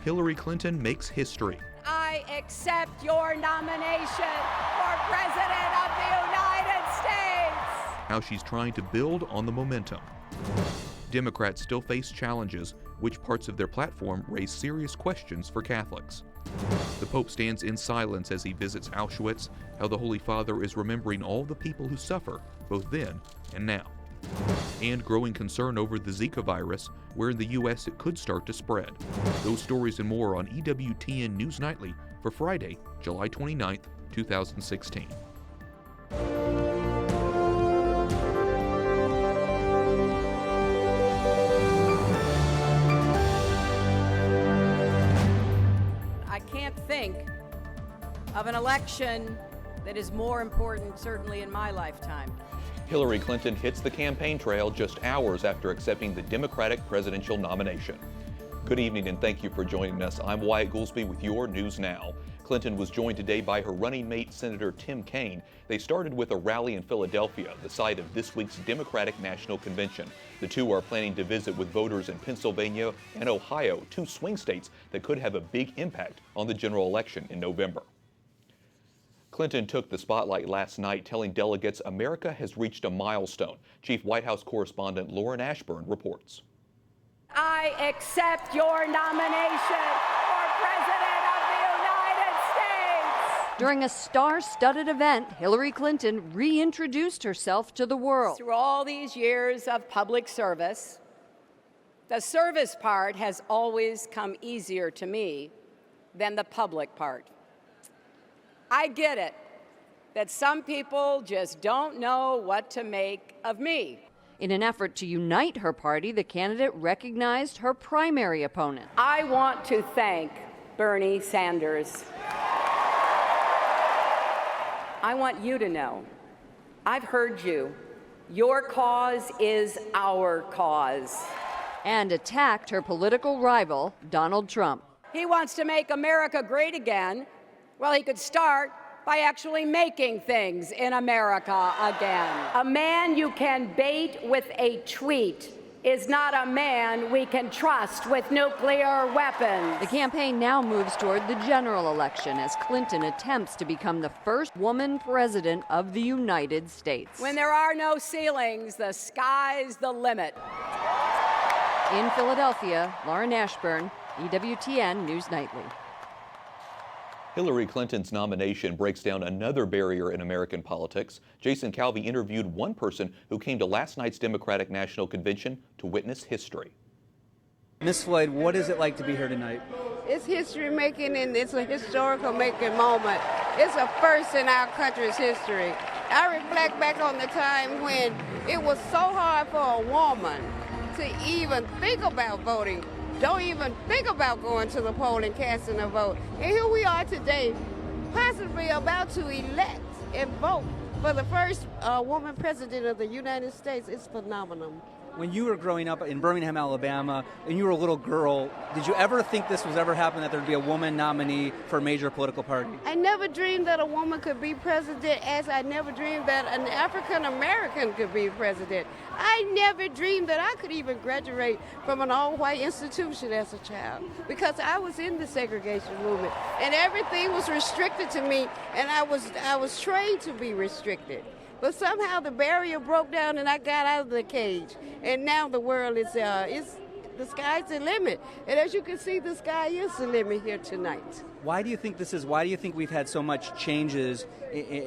Hillary Clinton makes history. I accept your nomination for President of the United States. How she's trying to build on the momentum. Democrats still face challenges. Which parts of their platform raise serious questions for Catholics? The Pope stands in silence as he visits Auschwitz. How the Holy Father is remembering all the people who suffer, both then and now. And growing concern over the Zika virus, where in the U.S. it could start to spread. Those stories and more on EWTN News Nightly for Friday, July 29th, 2016. I can't think of an election that is more important, certainly in my lifetime. Hillary Clinton hits the campaign trail just hours after accepting the Democratic presidential nomination. Good evening and thank you for joining us. I'm Wyatt Goolsby with your News Now. Clinton was joined today by her running mate, Senator Tim Kaine. They started with a rally in Philadelphia, the site of this week's Democratic National Convention. The two are planning to visit with voters in Pennsylvania and Ohio, two swing states that could have a big impact on the general election in November. Clinton took the spotlight last night, telling delegates America has reached a milestone. Chief White House correspondent Lauren Ashburn reports. I accept your nomination for President of the United States. During a star-studded event, Hillary Clinton reintroduced herself to the world. Through all these years of public service, the service part has always come easier to me than the public part. I get it, that some people just don't know what to make of me. In an effort to unite her party, the candidate recognized her primary opponent. I want to thank Bernie Sanders. I want you to know, I've heard you. Your cause is our cause. And attacked her political rival, Donald Trump. He wants to make America great again. Well, he could start by actually making things in America again. A man you can bait with a tweet is not a man we can trust with nuclear weapons. The campaign now moves toward the general election as Clinton attempts to become the first woman president of the United States. When there are no ceilings, the sky's the limit. In Philadelphia, Lauren Ashburn, EWTN News Nightly. Hillary Clinton's nomination breaks down another barrier in American politics. Jason Calvi interviewed one person who came to last night's Democratic National Convention to witness history. Ms. Floyd, what is it like to be here tonight? It's history making and it's a historical making moment. It's a first in our country's history. I reflect back on the time when it was so hard for a woman to even think about voting. Don't even think about going to the poll and casting a vote. And here we are today, possibly about to elect and vote for the first woman president of the United States. It's phenomenal. When you were growing up in Birmingham, Alabama, and you were a little girl, did you ever think this was ever happen, that there'd be a woman nominee for a major political party? I never dreamed that a woman could be president, as I never dreamed that an African American could be president. I never dreamed that I could even graduate from an all-white institution as a child, because I was in the segregation movement and everything was restricted to me, and I was trained to be restricted. But somehow the barrier broke down and I got out of the cage. And now the world is the sky's the limit. And as you can see, the sky is the limit here tonight. Why do you think this is? Why do you think we've had so much changes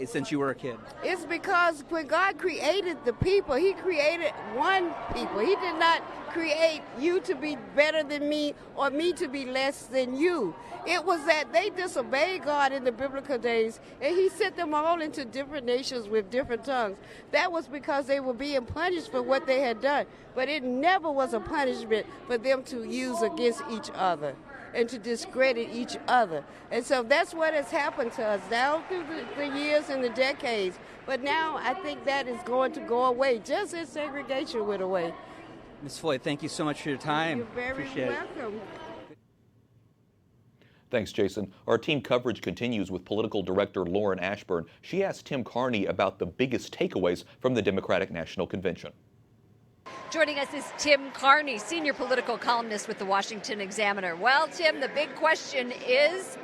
since you were a kid? It's because when God created the people, He created one people. He did not create you to be better than me or me to be less than you. It was that they disobeyed God in the biblical days, and He sent them all into different nations with different tongues. That was because they were being punished for what they had done. But it never was a punishment for them to use against each other and to discredit each other. And so that's what has happened to us down through the years and the decades. But now I think that is going to go away, just as segregation went away. Ms. Floyd, thank you so much for your time. You're very welcome. Thanks, Jason. Our team coverage continues with political director Lauren Ashburn. She asked Tim Carney about the biggest takeaways from the Democratic National Convention. Joining us is Tim Carney, senior political columnist with the Washington Examiner. Well, Tim, the big question is,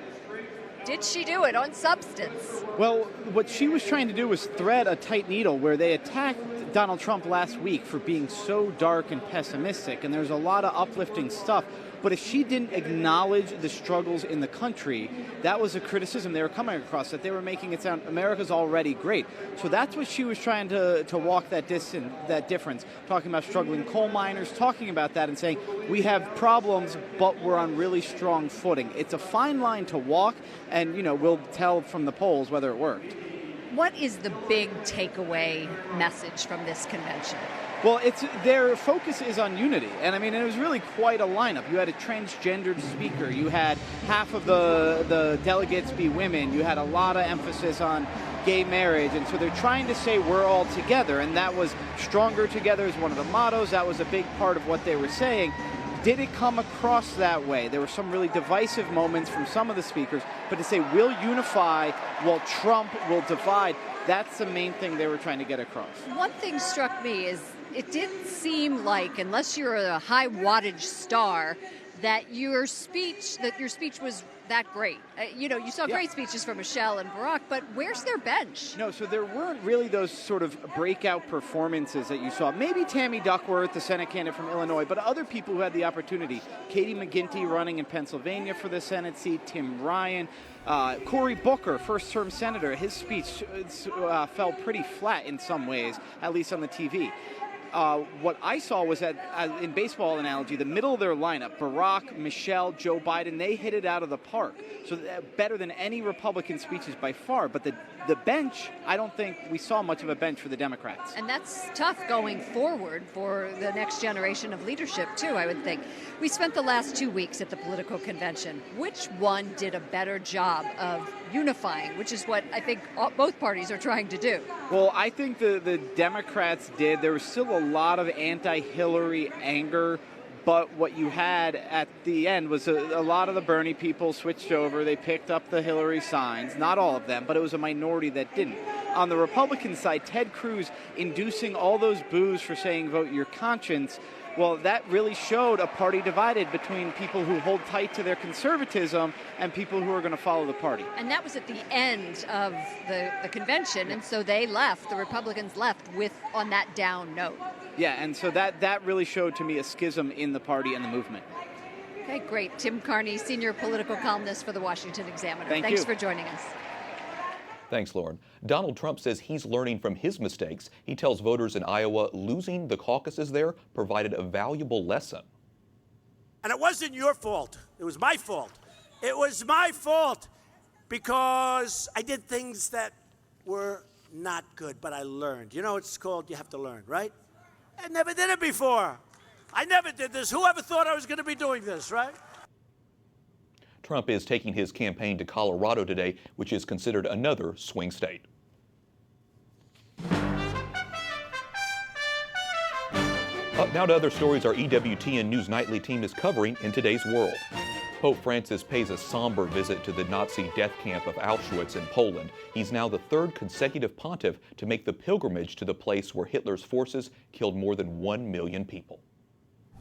did she do it on substance? Well, what she was trying to do was thread a tight needle where they attacked Donald Trump last week for being so dark and pessimistic, and there's a lot of uplifting stuff. But if she didn't acknowledge the struggles in the country, that was a criticism they were coming across, that they were making it sound America's already great. So that's what she was trying to walk that difference, talking about struggling coal miners, talking about that and saying, we have problems, but we're on really strong footing. It's a fine line to walk, and we'll tell from the polls whether it worked. What is the big takeaway message from this convention? Well, their focus is on unity, and it was really quite a lineup. You had a transgendered speaker, you had half of the delegates be women, you had a lot of emphasis on gay marriage, and so they're trying to say we're all together, and that was stronger together is one of the mottos. That was a big part of what they were saying. Did it come across that way? There were some really divisive moments from some of the speakers, but to say we'll unify while Trump will divide, that's the main thing they were trying to get across. One thing struck me is it didn't seem like, unless you're a high wattage star, that your speech was that great. You saw great speeches from Michelle and Barack, but where's their bench? No, so there weren't really those sort of breakout performances that you saw. Maybe Tammy Duckworth, the Senate candidate from Illinois, but other people who had the opportunity. Katie McGinty running in Pennsylvania for the Senate seat, Tim Ryan, Cory Booker, first-term senator. His speech fell pretty flat in some ways, at least on the TV. What I saw was that, in baseball analogy, the middle of their lineup, Barack, Michelle, Joe Biden, they hit it out of the park. So better than any Republican speeches by far. But the bench, I don't think we saw much of a bench for the Democrats. And that's tough going forward for the next generation of leadership, too, I would think. We spent the last 2 weeks at the political convention. Which one did a better job of unifying, which is what I think both parties are trying to do? Well, I think the Democrats did. There was still a lot of anti-Hillary anger, but what you had at the end was a lot of the Bernie people switched over. They picked up the Hillary signs. Not all of them, but it was a minority that didn't. On the Republican side, Ted Cruz inducing all those boos for saying vote your conscience, well, that really showed a party divided between people who hold tight to their conservatism and people who are going to follow the party. And that was at the end of the convention, and so they left, the Republicans left on that down note. Yeah, and so that really showed to me a schism in the party and the movement. Okay, great. Tim Carney, senior political columnist for the Washington Examiner. Thanks for joining us. Thanks, Lauren. Donald Trump says he's learning from his mistakes. He tells voters in Iowa losing the caucuses there provided a valuable lesson. And it wasn't your fault. It was my fault. It was my fault because I did things that were not good, but I learned. It's called you have to learn, right? I never did it before. I never did this. Who ever thought I was going to be doing this, right? Trump is taking his campaign to Colorado today, which is considered another swing state. Up now to other stories our EWTN News Nightly team is covering in today's world. Pope Francis pays a somber visit to the Nazi death camp of Auschwitz in Poland. He's now the third consecutive pontiff to make the pilgrimage to the place where Hitler's forces killed more than 1 million people.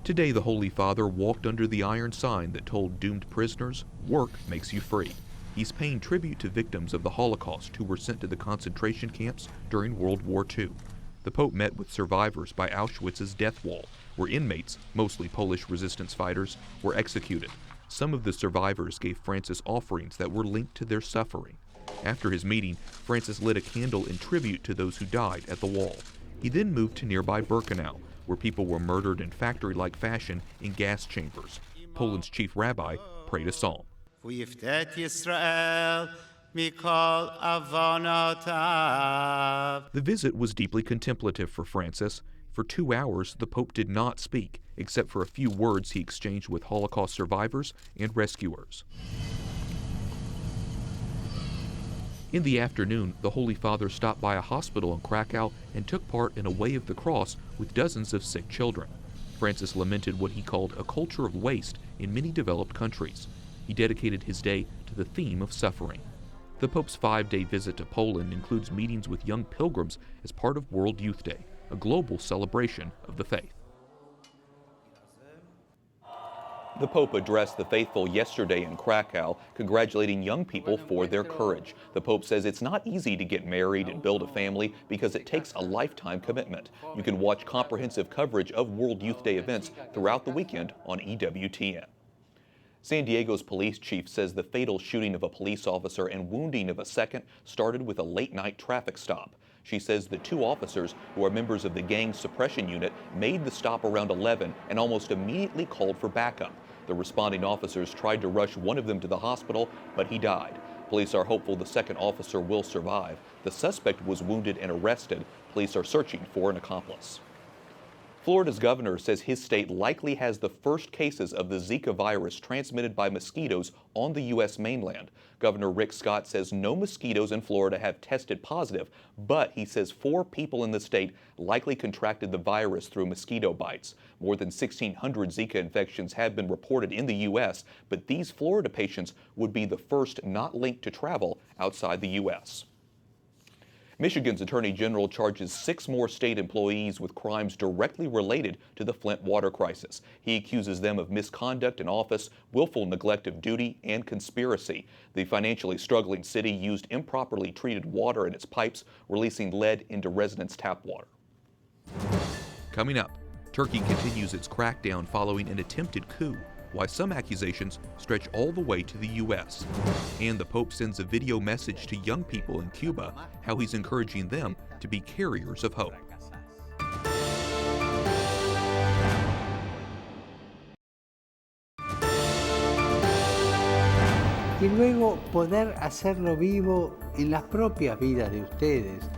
Today, the Holy Father walked under the iron sign that told doomed prisoners, "Work makes you free." He's paying tribute to victims of the Holocaust who were sent to the concentration camps during World War II. The Pope met with survivors by Auschwitz's death wall, where inmates, mostly Polish resistance fighters, were executed. Some of the survivors gave Francis offerings that were linked to their suffering. After his meeting, Francis lit a candle in tribute to those who died at the wall. He then moved to nearby Birkenau, where people were murdered in factory-like fashion in gas chambers. Poland's chief rabbi prayed a psalm. The visit was deeply contemplative for Francis. For 2 hours, the Pope did not speak, except for a few words he exchanged with Holocaust survivors and rescuers. In the afternoon, the Holy Father stopped by a hospital in Krakow and took part in a Way of the Cross with dozens of sick children. Francis lamented what he called a culture of waste in many developed countries. He dedicated his day to the theme of suffering. The Pope's 5-day visit to Poland includes meetings with young pilgrims as part of World Youth Day, a global celebration of the faith. The Pope addressed the faithful yesterday in Krakow, congratulating young people for their courage. The Pope says it's not easy to get married and build a family because it takes a lifetime commitment. You can watch comprehensive coverage of World Youth Day events throughout the weekend on EWTN. San Diego's police chief says the fatal shooting of a police officer and wounding of a second started with a late-night traffic stop. She says the two officers, who are members of the gang suppression unit, made the stop around 11 and almost immediately called for backup. The responding officers tried to rush one of them to the hospital, but he died. Police are hopeful the second officer will survive. The suspect was wounded and arrested. Police are searching for an accomplice. Florida's governor says his state likely has the first cases of the Zika virus transmitted by mosquitoes on the U.S. mainland. Governor Rick Scott says no mosquitoes in Florida have tested positive, but he says 4 people in the state likely contracted the virus through mosquito bites. More than 1,600 Zika infections have been reported in the U.S., but these Florida patients would be the first not linked to travel outside the U.S. Michigan's Attorney General charges 6 more state employees with crimes directly related to the Flint water crisis. He accuses them of misconduct in office, willful neglect of duty, and conspiracy. The financially struggling city used improperly treated water in its pipes, releasing lead into residents' tap water. Coming up, Turkey continues its crackdown following an attempted coup, why some accusations stretch all the way to the U.S. And the Pope sends a video message to young people in Cuba, how he's encouraging them to be carriers of hope. Y luego poder hacerlo vivo en las propias vidas de ustedes.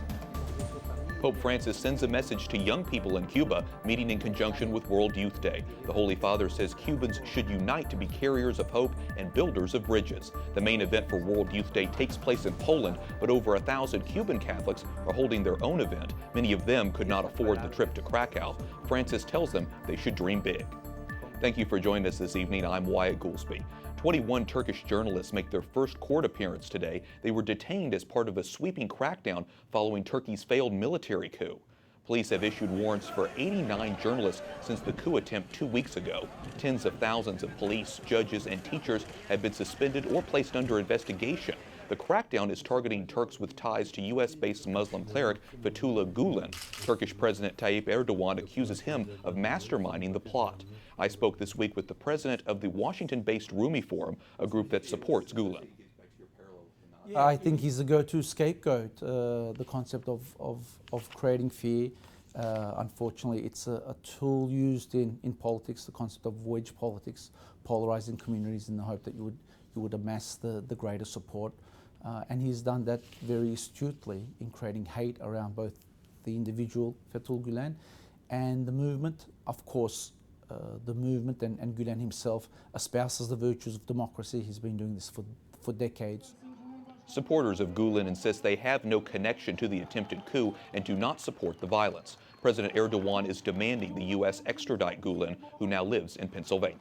Pope Francis sends a message to young people in Cuba, meeting in conjunction with World Youth Day. The Holy Father says Cubans should unite to be carriers of hope and builders of bridges. The main event for World Youth Day takes place in Poland, but over 1,000 Cuban Catholics are holding their own event. Many of them could not afford the trip to Krakow. Francis tells them they should dream big. Thank you for joining us this evening. I'm Wyatt Goolsby. 21 Turkish journalists make their first court appearance today. They were detained as part of a sweeping crackdown following Turkey's failed military coup. Police have issued warrants for 89 journalists since the coup attempt 2 weeks ago. Tens of thousands of police, judges, and teachers have been suspended or placed under investigation. The crackdown is targeting Turks with ties to U.S.-based Muslim cleric Fethullah Gulen. Turkish President Tayyip Erdogan accuses him of masterminding the plot. I spoke this week with the president of the Washington-based Rumi Forum, a group that supports Gulen. I think he's the go-to scapegoat. The concept of creating fear, unfortunately, it's a tool used in politics, the concept of wedge politics, polarizing communities in the hope that you would amass the greater support. And he's done that very astutely in creating hate around both the individual, Fethullah Gulen, and the movement. Of course, the movement and Gulen himself espouses the virtues of democracy. He's been doing this for decades. Supporters of Gulen insist they have no connection to the attempted coup and do not support the violence. President Erdogan is demanding the U.S. extradite Gulen, who now lives in Pennsylvania.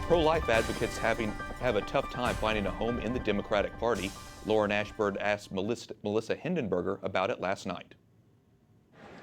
Pro-life advocates have a tough time finding a home in the Democratic Party. Lauren Ashburn asked Melissa Hindenburger about it last night.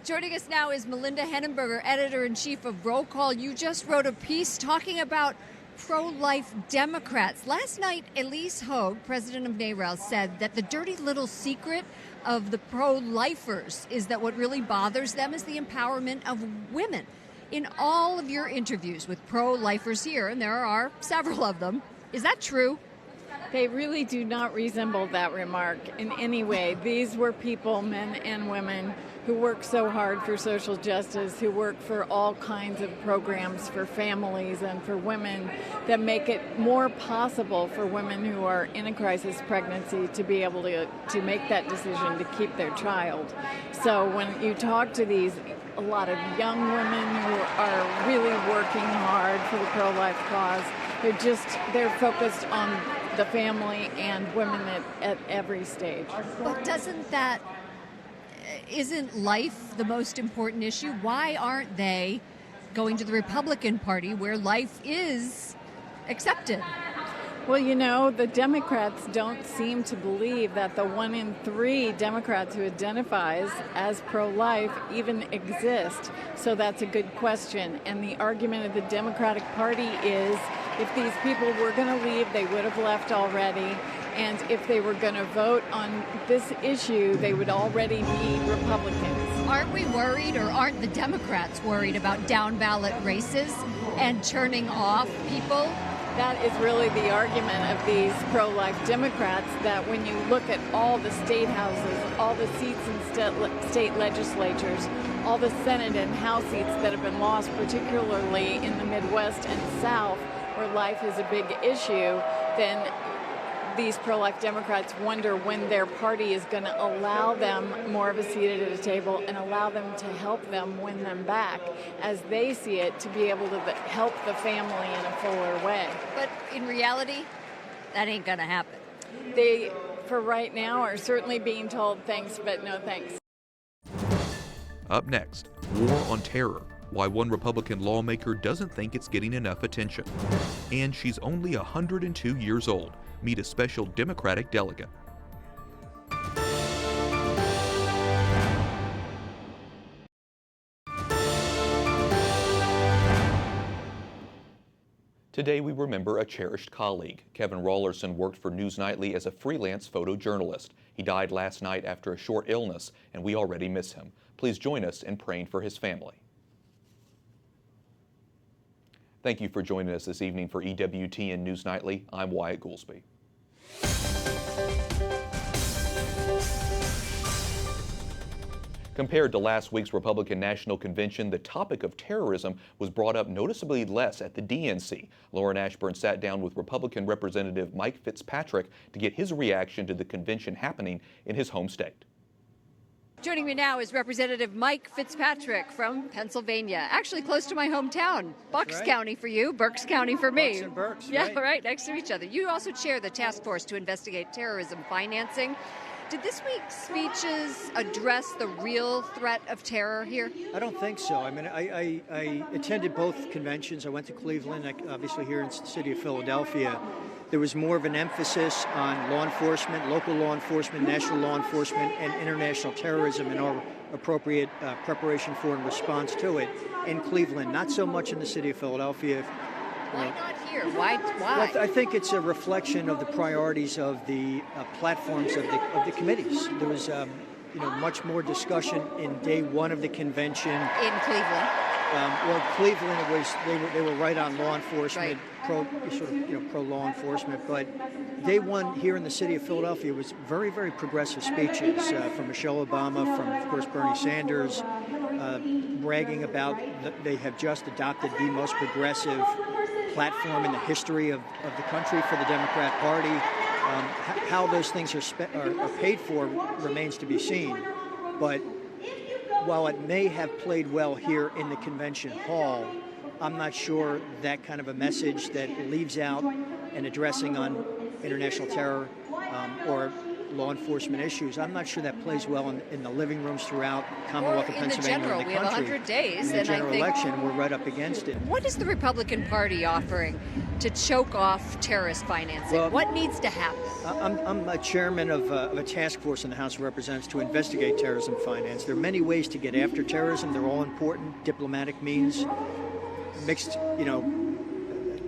Joining us now is Melinda Henenberger, editor-in-chief of Roll Call. You just wrote a piece talking about pro-life Democrats. Last night, Elise Hogue, president of NARAL, said that the dirty little secret of the pro-lifers is that what really bothers them is the empowerment of women. In all of your interviews with pro-lifers here, and there are several of them, is that true? They really do not resemble that remark in any way. These were people, men and women, who work so hard for social justice, who work for all kinds of programs for families and for women that make it more possible for women who are in a crisis pregnancy to be able to make that decision to keep their child. So when you talk to a lot of young women who are really working hard for the pro-life cause, they're focused on the family and women at every stage. But isn't life the most important issue? Why aren't they going to the Republican Party where life is accepted? Well, you know, the Democrats don't seem to believe that the 1 in 3 Democrats who identifies as pro-life even exist. So that's a good question. And the argument of the Democratic Party is if these people were going to leave, they would have left already. And if they were going to vote on this issue, they would already be Republicans. Aren't we worried, or aren't the Democrats worried about down-ballot races and turning off people? That is really the argument of these pro-life Democrats, that when you look at all the state houses, all the seats in state legislatures, all the Senate and House seats that have been lost, particularly in the Midwest and South, where life is a big issue, then these pro-life Democrats wonder when their party is going to allow them more of a seat at a table and allow them to help them win them back, as they see it, to be able to help the family in a fuller way. But in reality, that ain't going to happen. They, for right now, are certainly being told thanks, but no thanks. Up next, War on Terror, why one Republican lawmaker doesn't think it's getting enough attention. And she's only 102 years old. Meet a special Democratic delegate. Today we remember a cherished colleague. Kevin Rawlerson worked for News Nightly as a freelance photojournalist. He died last night after a short illness, and we already miss him. Please join us in praying for his family. Thank you for joining us this evening for EWTN News Nightly. I'm Wyatt Goolsby. Compared to last week's Republican National Convention, the topic of terrorism was brought up noticeably less at the DNC. Lauren Ashburn sat down with Republican Representative Mike Fitzpatrick to get his reaction to the convention happening in his home state. Joining me now is Representative Mike Fitzpatrick from Pennsylvania, actually close to my hometown. Bucks County for you, Berks County for me. Bucks and Berks, yeah, right, next to each other. You also chair the task force to investigate terrorism financing. Did this week's speeches address the real threat of terror here? I don't think so. I mean, I attended both conventions. I went to Cleveland, obviously here in the city of Philadelphia. There was more of an emphasis on law enforcement, local law enforcement, national law enforcement, and international terrorism and our appropriate preparation for and response to it in Cleveland. Not so much in the city of Philadelphia. Why not here? Why? Well, I think it's a reflection of the priorities of the platforms of the committees. There was, much more discussion in day one of the convention in Cleveland. Cleveland, it was they were right on law enforcement, right. pro law enforcement. But day one here in the city of Philadelphia was very, very progressive speeches from Michelle Obama, from of course Bernie Sanders, bragging about that they have just adopted the most progressive platform in the history of the country for the Democrat Party. How those things are paid for remains to be seen. But while it may have played well here in the convention hall, I'm not sure that kind of a message that leaves out an addressing on international terror or law enforcement issues, I'm not sure that plays well in the living rooms throughout Commonwealth of Pennsylvania and the country. We have 100 days. In the general election, we're right up against it. What is the Republican Party offering to choke off terrorist financing? Well, what needs to happen? I'm a chairman of a task force in the House of Representatives to investigate terrorism finance. There are many ways to get after terrorism. They're all important. Diplomatic means, mixed,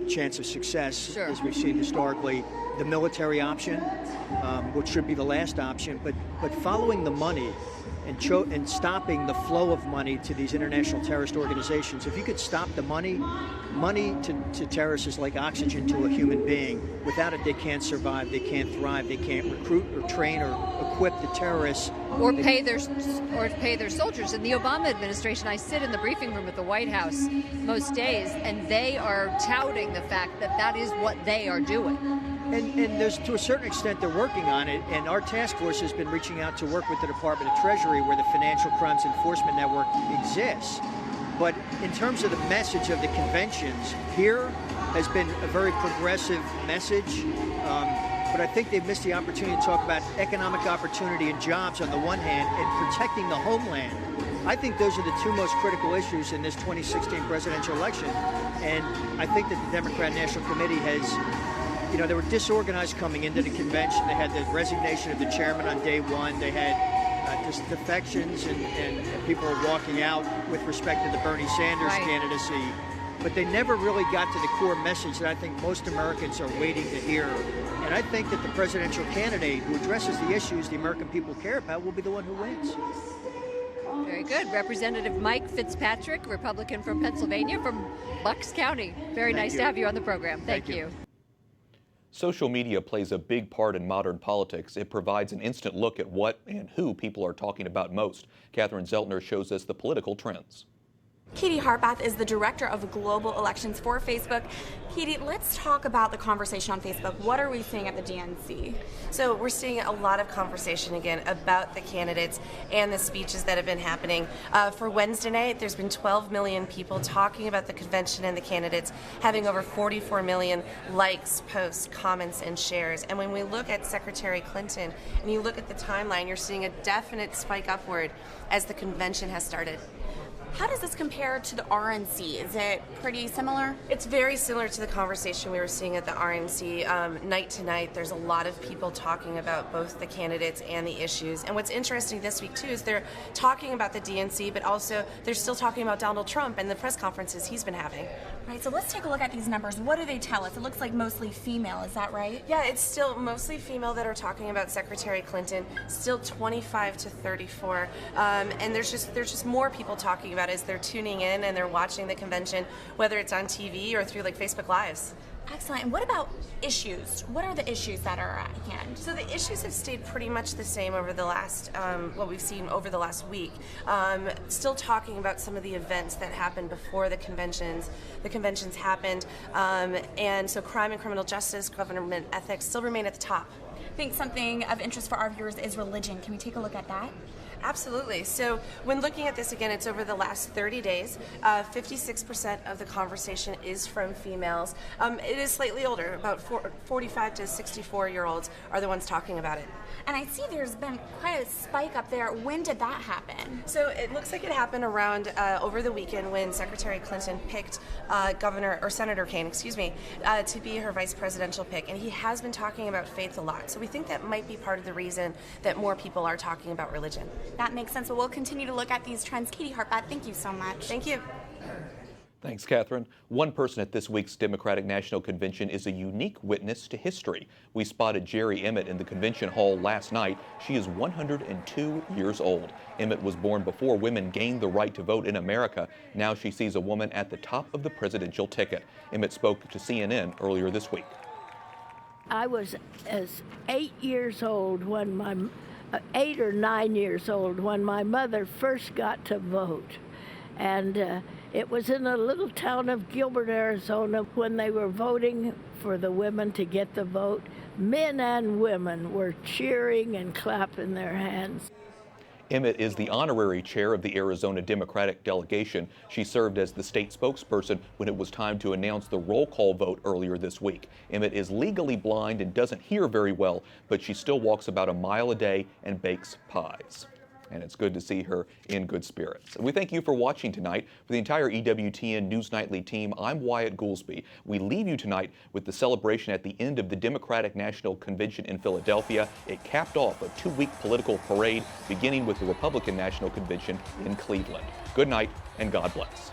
chance of success, sure, as we've seen historically. The military option, which should be the last option, but following the money and stopping the flow of money to these international terrorist organizations. If you could stop the money to terrorists is like oxygen to a human being. Without it, they can't survive, they can't thrive, they can't recruit or train or equip the terrorists. Or pay their soldiers. In the Obama administration, I sit in the briefing room at the White House most days, and they are touting the fact that is what they are doing. And there's, to a certain extent, they're working on it, and our task force has been reaching out to work with the Department of Treasury, where the Financial Crimes Enforcement Network exists. But in terms of the message of the conventions, here has been a very progressive message, but I think they've missed the opportunity to talk about economic opportunity and jobs on the one hand, and protecting the homeland. I think those are the two most critical issues in this 2016 presidential election, and I think that the Democrat National Committee has they were disorganized coming into the convention. They had the resignation of the chairman on day one. They had just defections and people were walking out with respect to the Bernie Sanders candidacy. But they never really got to the core message that I think most Americans are waiting to hear. And I think that the presidential candidate who addresses the issues the American people care about will be the one who wins. Very good. Representative Mike Fitzpatrick, Republican from Pennsylvania, from Bucks County. Very nice to have you on the program. Thank you. Social media plays a big part in modern politics. It provides an instant look at what and who people are talking about most. Catherine Zeltner shows us the political trends. Katie Harbath is the director of global elections for Facebook. Katie, let's talk about the conversation on Facebook. What are we seeing at the DNC? So we're seeing a lot of conversation again about the candidates and the speeches that have been happening. For Wednesday night, there's been 12 million people talking about the convention and the candidates, having over 44 million likes, posts, comments, and shares. And when we look at Secretary Clinton and you look at the timeline, you're seeing a definite spike upward as the convention has started. How does this compare to the RNC? Is it pretty similar? It's very similar to the conversation we were seeing at the RNC. Night to night, there's a lot of people talking about both the candidates and the issues. And what's interesting this week, too, is they're talking about the DNC, but also they're still talking about Donald Trump and the press conferences he's been having. Right, so let's take a look at these numbers. What do they tell us? It looks like mostly female, is that right? Yeah, it's still mostly female that are talking about Secretary Clinton, still 25 to 34. And there's just more people talking about it as they're tuning in and they're watching the convention, whether it's on TV or through like Facebook Lives. Excellent. And what about issues? What are the issues that are at hand? So the issues have stayed pretty much the same over the last, what we've seen over the last week. Still talking about some of the events that happened before the conventions. The conventions happened. And so crime and criminal justice, government ethics still remain at the top. I think something of interest for our viewers is religion. Can we take a look at that? Absolutely. So when looking at this again, it's over the last 30 days. 56% of the conversation is from females. It is slightly older, about 45 to 64-year-olds are the ones talking about it. And I see there's been quite a spike up there. When did that happen? So it looks like it happened around over the weekend when Secretary Clinton picked Senator Kaine, to be her vice presidential pick. And he has been talking about faith a lot. So we think that might be part of the reason that more people are talking about religion. That makes sense. Well, we'll continue to look at these trends. Katie Harbath, thank you so much. Thank you. Thanks, Catherine. One person at this week's Democratic National Convention is a unique witness to history. We spotted Jerry Emmett in the convention hall last night. She is 102 years old. Emmett was born before women gained the right to vote in America. Now she sees a woman at the top of the presidential ticket. Emmett spoke to CNN earlier this week. I was 8 years old when 8 or 9 years old when my mother first got to vote. And it was in a little town of Gilbert, Arizona, when they were voting for the women to get the vote. Men and women were cheering and clapping their hands. Emmett is the honorary chair of the Arizona Democratic delegation. She served as the state spokesperson when it was time to announce the roll call vote earlier this week. Emmett is legally blind and doesn't hear very well, but she still walks about a mile a day and bakes pies. And it's good to see her in good spirits. We thank you for watching tonight. For the entire EWTN News Nightly team, I'm Wyatt Goolsby. We leave you tonight with the celebration at the end of the Democratic National Convention in Philadelphia. It capped off a 2-week political parade, beginning with the Republican National Convention in Cleveland. Good night, and God bless.